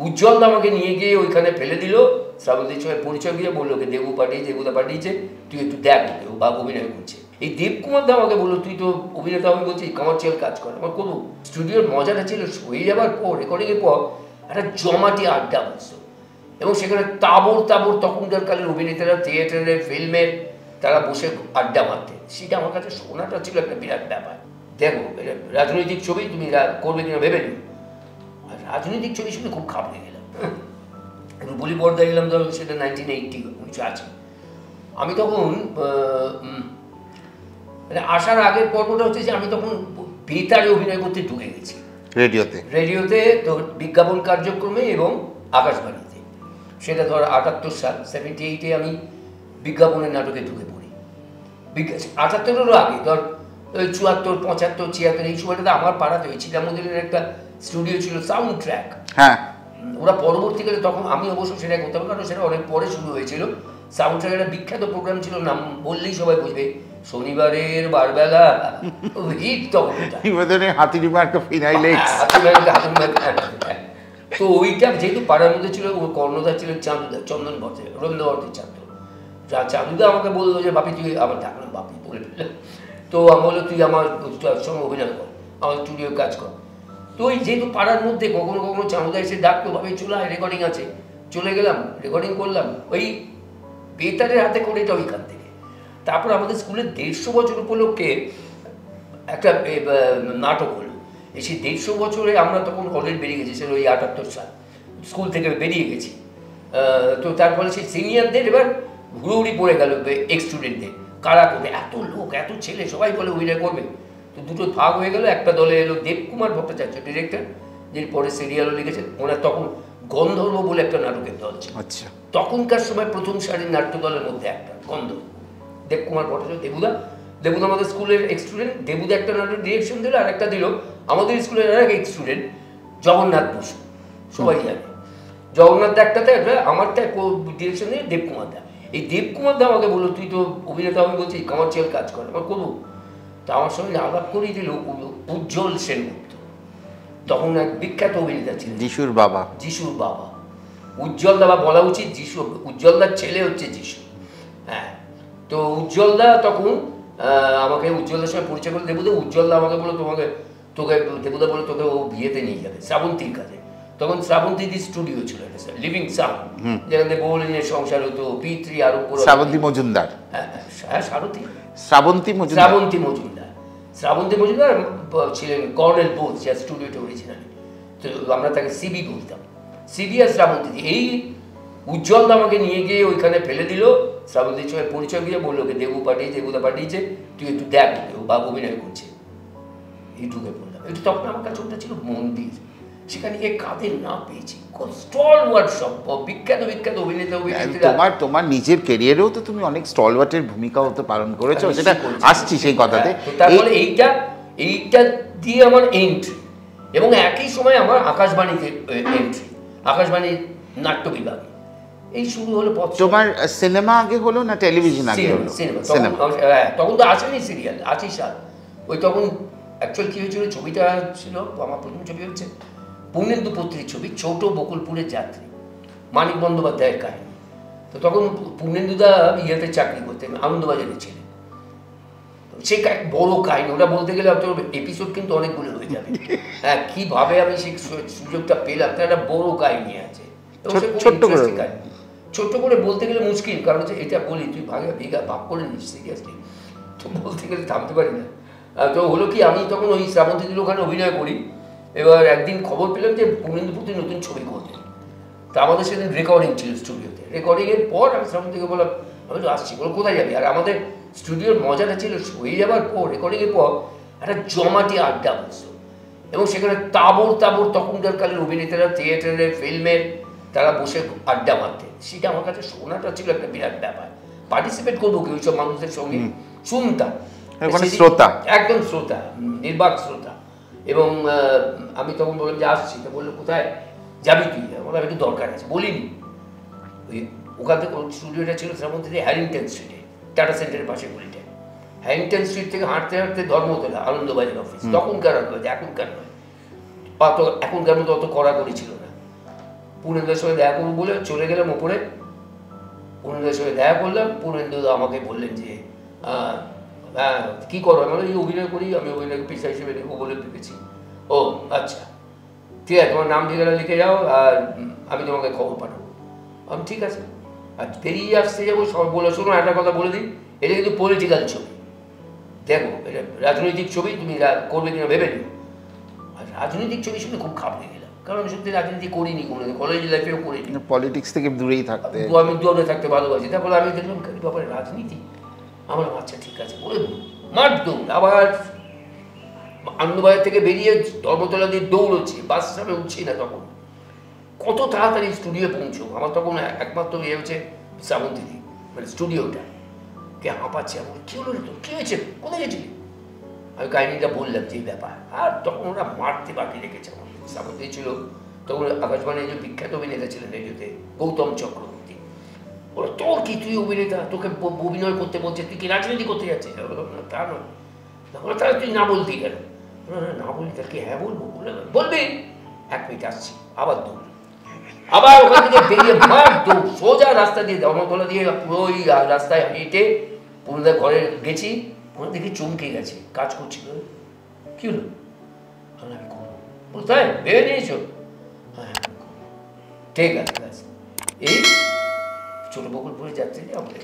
উজ্জ্বল আমাকে নিয়ে গিয়ে ওইখানে ফেলে দিল, শ্রাবন্তীর সঙ্গে পরিচয় দিয়ে বললো ওকে দেবুদা পাঠিয়েছে, তুই একটু দেখ ওকে, ও বা অভিনয় করছে। এই দেবকুমার দা আমাকে বললো তুই তো অভিনেতা, আমি বলছি কমার্শিয়াল কাজ কর, আমার করবো। স্টুডিওর মজাটা ছিল হয়ে যাওয়ার পর, রেকর্ডিংয়ের পর একটা জমাটি আড্ডা বসতো, এবং সেখানে তাবড় তখনকার কালের অভিনেতারা থিয়েটারে ফিল্মের তারা বসে আড্ডা মারতেন। সেটা আমার কাছে শোনাটা ছিল একটা বিরাট ব্যাপার। দেখো রাজনৈতিক ছবি তুমি করবে কিনা ভেবে নিও, আর রাজনৈতিক ছবি শুনে খুব খাপ লেগে গেলাম। রূপলি পর্দা গেলাম ধরো, সেটা 1980 আছে। আমি তখন মানে আসার আগের পর্বটা হচ্ছে যে আমি তখন বেতারে অভিনয় করতে ঢুকে গেছি, রেডিওতে তো বিজ্ঞাপন কার্যক্রমে এবং আকাশবাণীতে। সেটা ধর 78 সাল, 78-এ আমি বিজ্ঞাপনের নাটকে ঢুকে পড়ি। 78-এরও আগে ধর 74, 75, 76 এই সময়টাতে আমার পাড়াতে ওই চিলামুদিনের একটা স্টুডিও ছিল সাউন্ড ট্র্যাক। হ্যাঁ, ওরা পরবর্তীকালে, তখন আমি অবশ্য সেটা করতাম কারণ সেটা অনেক পরে শুরু হয়েছিল। সাউন্ড ট্র্যাকের একটা বিখ্যাত প্রোগ্রাম ছিল, নাম বললেই সবাই বুঝবে, শনিবারের বারবেলা হিট। তখন তো ওইটা যেহেতু পাড়ার মধ্যে ছিল, ওর কর্ণধার ছিলেন চাঁদুদা, চন্দন ভট্টাচার্য, রবীন্দ্র ভট্টাচার্য ছাত্র। চাঁদুদা আমাকে বললো যে বাপি তুই, আমার ডাকলাম বাপি বলে ফেললাম, তো আমি বললো তুই আমার সঙ্গে অভিনয় কর, আমার স্টুডিও কাজ কর। তো ওই যেহেতু পাড়ার মধ্যে কখনো কখনো চাঁদুদা এসে ডাকতো, ভাবে চলে আয় রেকর্ডিং আছে, চলে গেলাম, রেকর্ডিং করলাম ওই বেতারের হাতে করে, এটা ওইখান থেকে। তারপর আমাদের স্কুলের 150 বছর উপলক্ষে একটা নাটক হলো। সেই 150 বছরে আমরা তখন অলরেডি বেরিয়ে গেছি, সেটা ওই 78 সাল, স্কুল থেকে বেরিয়ে গেছি। তো তারপরে সেই সিনিয়রদের এবার হুড়োহুড়ি পড়ে গেল এক্স স্টুডেন্টদের, কারা করবে, এত লোক এত ছেলে সবাই বলে অভিনয় করবে। তো দুটো ভাগ হয়ে গেল, একটা দলে এলো দেবকুমার ভট্টাচার্য ডিরেক্টর, যিনি পরে সিরিয়ালও লিখেছেন। ওনার তখন গন্ধর্ব বলে একটা নাটকের দল ছিল। আচ্ছা, তখনকার সময় প্রথম সারির নাট্য দলের মধ্যে একটা গন্ধর্ব দেবকুমার ভট্টাচার্য, দেবুদা আমাদের স্কুলের এক্স স্টুডেন্ট। দেবুদা একটা নাটক ডিরেকশন দিল, আর একটা দিল আমাদের স্কুলের আর এক এক্স স্টুডেন্ট জগন্নাথ বসু, সবাই জানে। জগন্নাথ দা একটাতে, আমারটা ডিরেকশন দিয়ে দেবকুমার দা। এই দেবকুমার দা আমাকে বললো তুই তো অভিনেতা, আমি বলছি কমার্শিয়াল কাজ করে, আমার করবো। তা আমার সঙ্গে আলাপ করিয়ে দিল উজ্জ্বল সেনগুপ্ত, তখন এক বিখ্যাত অভিনেতা ছিলেন, যিশুর বাবা। উজ্জ্বল দা, বলা উচিত যিশু, উজ্জ্বলদার ছেলে হচ্ছে যিশু। হ্যাঁ, তো উজ্জ্বলদা তখন আমাকে উজ্জ্বলদার সঙ্গে পরিচয় করে দেবুদা। উজ্জ্বলদা আমাকে বললো তোকে দেবুদা বলে তোকে ও বিয়েতে নিয়ে যাবে শ্রাবন্তীর কাছে। তখন শ্রাবন্তীদির স্টুডিও ছিল এটা, স্যার লিভিং সাউন্ড, যেখানে বহুলিনের সংসার হতো, P3 আরম্ভ করে শ্রাবন্তী মজুমদার। হ্যাঁ, শ্রাবন্তী মজুমদার ছিলেন কর্নেল বোস, যার স্টুডিওটা অরিজিনালি। তো আমরা তাকে সিবি বলতাম, সিবি আর শ্রাবন্তী। এই উজ্জ্বলদা আমাকে নিয়ে গিয়ে ওইখানে ফেলে দিল, শ্রাবন্তীর সঙ্গে পরিচয় দিয়ে বললো ওকে দেবুদা পাঠিয়েছে, তুই একটু দেখ ওকে, ও বা অভিনয় করছে। এই ঢুকে পড়লাম। একটু তখন আমার কাছে ওটা ছিল মন্দির, সেখানে গিয়ে কাদের না পেয়েছি, স্টলওয়ার্ট সব বিখ্যাত অভিনেতা। তোমার নিজের ক্যারিয়ারেও তো তুমি অনেক স্টলওয়ার্টের ভূমিকা হতে পালন করেছো, সেটা আসছি সেই কথাতে। তারপরে এইটা দিয়ে আমার এন্ট্রি, এবং একই সময় আমার আকাশবাণীতে এন্ট্রি, আকাশবাণীর নাট্য বিভাগে। এই শুরু হলো পথ। তোমার সিনেমা আগে হলো না টেলিভিশন আগে হলো? সিনেমা। তখন তো আসেনি সিরিয়াল, 80 সাল। ওই তখন অ্যাকচুয়ালি কী হয়েছিল, ছবিটা ছিল, আমার প্রথম ছবি হচ্ছে পূর্ণেন্দু পত্রীর ছবি, ছোট বকুলপুরের যাত্রী, মানিক বন্দ্যোপাধ্যায়ের কাহিনী। তো তখন পূর্ণেন্দুদা ইয়েতে চাকরি করতেন, আনন্দবাজারে ছিলেন। সেই বড় কাহিনী, ওটা বলতে গেলে এপিসোড কিন্তু অনেকগুলো হয়ে যাবে। হ্যাঁ, কীভাবে আমি সেই সুযোগটা পেলাম, তার একটা বড় কাহিনী আছে। ছোট্ট করে বলতে গেলে মুশকিল, কারণ হচ্ছে এটা বলি তুই ভাগ করে নিস সিরিয়াসলি, তো বলতে গেলে থামতে পারি না। তো হলো কি, আমি তখন ওই শ্রাবন্তীদির ওখানে অভিনয় করি। এবার একদিন খবর পেলাম যে পূর্ণেন্দু পত্রী নতুন ছবি করবেন। তা আমাদের সেদিন রেকর্ডিং ছিল স্টুডিওতে। রেকর্ডিংয়ের পর আমি শ্রাবন্তীকে বললাম, আমি তো আসছি, বলো কোথায় যাবি? আর আমাদের স্টুডিওর মজাটা ছিল হয়ে যাওয়ার পর, রেকর্ডিংয়ের পর একটা জমাটি আড্ডা বসতো, এবং সেখানে তাবড় তখনকার কালের অভিনেতারা থিয়েটারে ফিল্মের তারা বসে আড্ডা মারতেন। সেটা আমার কাছে শোনাটা ছিল একটা বিরাট ব্যাপার। পার্টিসিপেট করবো কি ওইসব মানুষদের সঙ্গে, শুনতাম, একদম শ্রোতা, নির্বাক শ্রোতা। এবং আমি তখন বললাম যে আসছি। তো বললো কোথায় যাবি তুই? বললাম একটু দরকার আছে। বলিনি, ওই ওখান থেকে স্টুডিওটা ছিল শ্রাবন্তীতে হ্যারিংটন স্ট্রিটে, টাটা সেন্টারের পাশে গলিটা। হ্যারিংটন স্ট্রিট থেকে হাঁটতে ধর্মতলা আনন্দবাজার অফিস, তখনকার এখনকার নয়, এখনকার মতো অত কড়াকড়ি ছিল না। পূর্ণেন্দ্রের সঙ্গে দেখা করবো বলে চলে গেলাম ওপরে। পূর্ণেন্দ্রের সঙ্গে দেখা করলাম, পূর্ণেন্দ্র আমাকে বললেন যে হ্যাঁ কী করো, আমি এই অভিনয় করি, আমি অভিনয় পেশা হিসেবে নেবো বলে ভেবেছি। ও আচ্ছা ঠিক আছে, তোমার নাম ঠিকানা লিখে যাও আর আমি তোমাকে খবর পাঠাবো। আমি ঠিক আছে। আর বেরিয়ে আসতে যাবো, সব বলে শোনো একটা কথা বলে দিই, এটা কিন্তু পলিটিক্যাল ছবি, দেখো এটা রাজনৈতিক ছবি, তুমি করবে কিনা ভেবে নিও। আর রাজনৈতিক ছবি শুনে খুব খারাপ হয়ে গেলাম, কারণ আমি সত্যি রাজনীতি করিনি কোনোদিন, কলেজ লাইফেও করিনি, পলিটিক্স থেকে দূরেই থাকতে, আমি দূরে থাকতে ভালোবাসি। তারপরে আমি দেখলাম কি ব্যাপারে রাজনীতি, আমার আচ্ছা ঠিক আছে বলে মাঠ দৌড়। আবার আনন্দবাজার থেকে বেরিয়ে ধর্মতলা দিয়ে দৌড়চ্ছি, বাস স্ট্যান্ডে উঠছি না তখন, কত তাড়াতাড়ি স্টুডিও পৌঁছবো। আমার তখন একমাত্র ইয়ে হচ্ছে শ্রাবন্তীদি, মানে স্টুডিওটা, কে হাঁপাচ্ছে, আমার কী হলো রে তোর, কী হয়েছে, কোথায় গেছিলি? আমি কাহিনিটা বললাম যে ব্যাপার। আর তখন ওরা মারতে বাকি রেখেছে আমার। শ্রাবন্তী ছিল তখন আকাশবাণীর যে বিখ্যাত অভিনেতা ছিলেন রেডিওতে, গৌতম চক্রবর্তী। ওরা তোর কি, তুই অভিনেতা, তোকে অভিনয় করতে বলছে, তুই কি রাজনীতি করতে যাচ্ছিস? না তা নয়। তাহলে তুই না বলতেই কেন? না বলি তার কি হ্যাঁ বলবো, বলবি 1 মিনিট আসছি। আবার দৌড়, আবার ওখান থেকে বেরিয়ে মার দৌড়, সোজা রাস্তা দিয়ে ধর্মতলা দিয়ে পুরো ওই রাস্তায় হেঁটে পুরোদের ঘরে গেছি। ওখানে দেখি চমকে গেছে, কাজ করছিল। কি হলো? আমি করবো কোথায় ভেবে নিয়েছো? হ্যাঁ ঠিক আছে, এই ছোট বকুলপুরে যাত্রী আমাদের